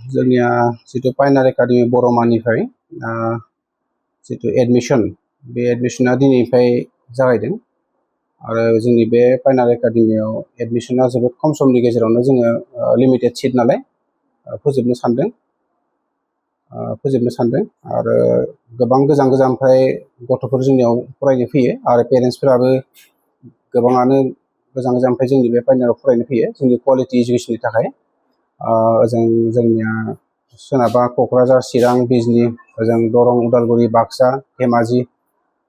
जोंनिया जितु पायनार एकाडेमि बर'मानिफ्राय जितु एडमिशन बे एडमिशना दिनैनिफ्राय जागायदों आरो जोंनि बे पायनार एकाडेमियाव एडमिशना जोबोद खम समनि गेजेरावनो जोङो लिमिटेड सिट नालाय फोजोबनो सानदों आरो गोबां गोजान गोजाननिफ्राय गथ'फोर जोंनियाव फरायनो फैयो आरो पेरेन्टसफोराबो गोबाङानो गोजान गोजाननिफ्राय जोंनि बे पायनाराव फरायनो फैयो जोंनि क्वालिटि इडुकेसननि थाखाय जोंनिया सोनाबा क'क्राझार चिरां बिजनि ओजों दरं उदालगुरि बाक्सा धेमाजि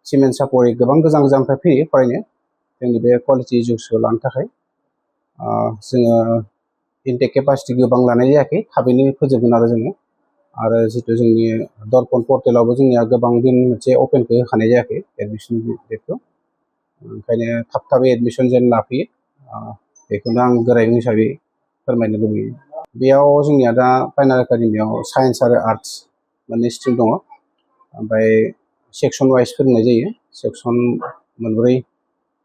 सिमेन्ट सापरि गोबां गोजान गोजाननिफ्राय फैयो फरायनो जोंनि बे क्वालिटि इडुकेसनखौ लानो थाखाय जोङो इनटेक केपासिटि गोबां लानाय जायाखै थाबैनो फोजोबगोन आरो जितु जोंनि दर्पन पर्टेलावबो जोंनिया गोबां दिन मोनसे अपेनखौ होखानाय जायाखै एडमिसन डेटखौ ओंखायनो थाब एडमिसन जेन लाफैयो बेखौनो आं गोरायुं हिसाबै फोरमायनो लुबैयो बेयाव जोंनिया दा पायनार एकाडेमियाव साइन्स आरो आर्ट्स मोननै स्ट्रिम दङ ओमफ्राय सेक्सन वाइज फोरोंनाय जायो सेक्सन मोनब्रै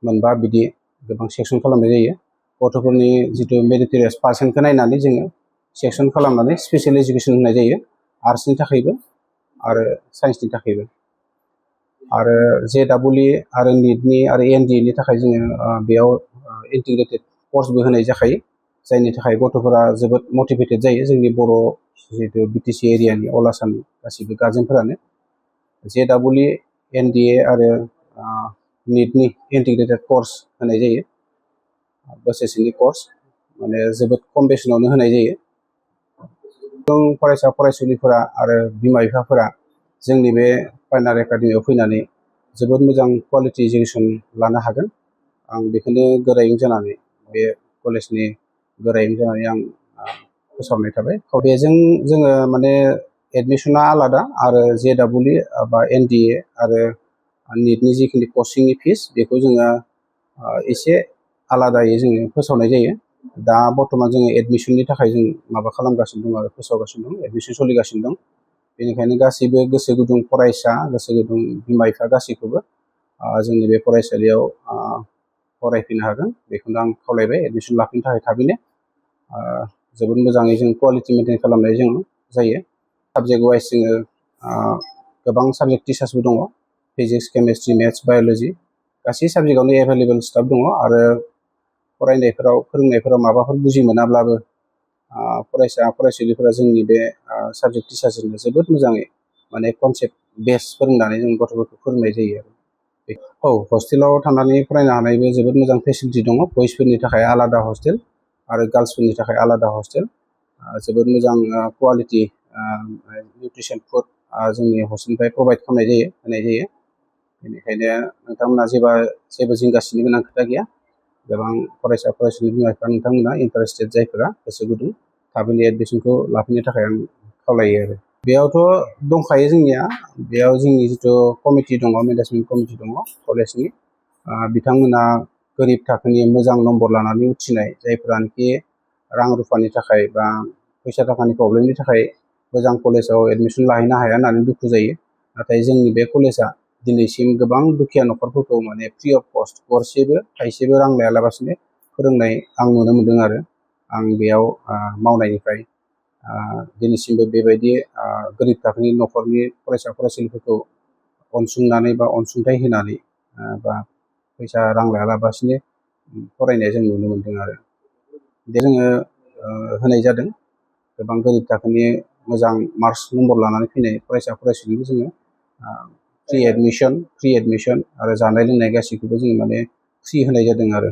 मोनबा बिदि गोबां सेक्सन खालामनाय जायो गथ'फोरनि जितु मेरिटरियास पार्सेन्टखौ नायनानै जोङो सेक्सन खालामनानै स्पेसियेल इडुकेसन होनाय जायो आर्ट्सनि थाखायबो आरो साइन्सनि थाखायबो आरो JEE आरो नीटनि आरो NDA नि थाखाय जोङो बेयाव इन्टिग्रेटेड कर्सबो होनाय जाखायो जायनि थाखाय गथ'फोरा जोबोद मटिभेटेड जायो जोंनि बर' जितु BTC एरियानि अल आसामनि गासिबो गार्जेनफोरानो JEE NDA आरो नीटनि इन्टिग्रेटेड कर्स होनाय जायो बोसोरसेनि कर्स माने जोबोद खम बेसेनावनो होनाय जायो जों फरायसा फरायसुलिफोरा आरो बिमा बिफाफोरा जोंनि बे पायनार एकाडेमियाव फैनानै जोबोद मोजां क्वालिटि इडुकेसन लानो हागोन आं बेखौनो गोरायुं जानानै बे कलेजनि गोरायुं जानानै आं फोसावनाय थाबाय बेजों जोङो माने एडमिशना आलादा आरो JEE बा NDA आरो नीटनि जिखिनि कचिंनि फिस बेखौ जोङो एसे आलादायै जोङो फोसावनाय जायो दा बर्थमान जोङो एडमिशननि थाखाय जों माबा खालामगासिनो दं आरो फोसावगासिनो दं एडमिशन सोलिगासिनो दं बेनिखायनो गासैबो गोसो गुदुं फरायसा गोसो गुदुं बिमा बिफा गासैखौबो जोंनि बे फरायसालियाव फरायफैनो हागोन बेखौनो आं खावलायबाय एडमिशन लाफैनो थाखाय थाबैनो जोबोद मोजाङै जों क्वालिटि मेनटेन खालामनाय जों जायो साबजेक्ट वाइज जोङो गोबां साबजेक्ट टिचार्सबो दङ फिजिक्स केमेस्ट्रि मेथ्स बाय'लजि गासै साबजेक्टआवनो एभेलेबेल स्टाफ दङ आरो फोरोंनायफोराव माबाफोर बुजि मोनाब्लाबो फरायसा फरायसुलिफोरा जोंनि बे साबजेक्ट टिचार्सजोंनो जोबोद मोजाङै माने कनसेप्ट बेस फोरोंनानै जों गथ'फोरखौ फोरोंनाय जायो आरो हस्टेलाव थानानै फरायनो हानायबो जोबोद मोजां फेसिलिटि दङ बयसफोरनि थाखाय आलादा हस्टेल आरो गार्लसफोरनि थाखाय आलादा हस्टेल जोबोद मोजां क्वालिटि निउट्रिसन फुड जोंनि हस्टेलनिफ्राय प्रभाइड होनाय जायो बेनिखायनो नोंथांमोना जेबो जिंगासिनो गोनां खोथा गैया गोबां फरायसा फरायसुलि बिमा बिफा नोंथांमोना इन्टारेस्टेड जायफोरा गोसो गुदुं थाबैनो एडमिशनखौ लाफैनो थाखाय आं खावलायो आरो बेयावथ' दंखायो जोंनिया बेयाव जोंनि जितु कमिटि दङ मेनेजमेन्ट कमिटि दङ कलेजनि बिथांमोना गोरिब थाखोनि मोजां नम्बर लानानै उथ्रिनाय जायफोरानोखि रां रुफानि थाखाय बा फैसा थाखानि प्रब्लेमनि थाखाय मोजां कलेजाव एडमिशन लाहैनो हाया होननानै दुखु जायो नाथाय जोंनि बे कलेजा दिनैसिम गोबां दुखिया न'खरफोरखौ माने फ्रि अफ कस्ट गरसेबो थाइसेबो रां लायालाबासिनो फोरोंनाय आं नुनो मोनदों आरो आं बेयाव मावनायनिफ्राय दिनैसिमबो बेबायदि गोरिब थाखोनि न'खरनि फरायसा फरायसुलिफोरखौ अनसुंनानै बा अनसुंथाइ होनानै बा फैसा रां लायालाबासिनो फरायनाय जों नुनो मोनदों आरो जोङो होनाय जादों गोबां गोरिब थाखोनि मोजां मार्कस नम्बर लानानै फैनाय फरायसा फरायसुलिखौ जोङो फ्रि एडमिशन आरो जानाय लोंनाय गासैखौबो जों माने फ्रि होनाय जादों आरो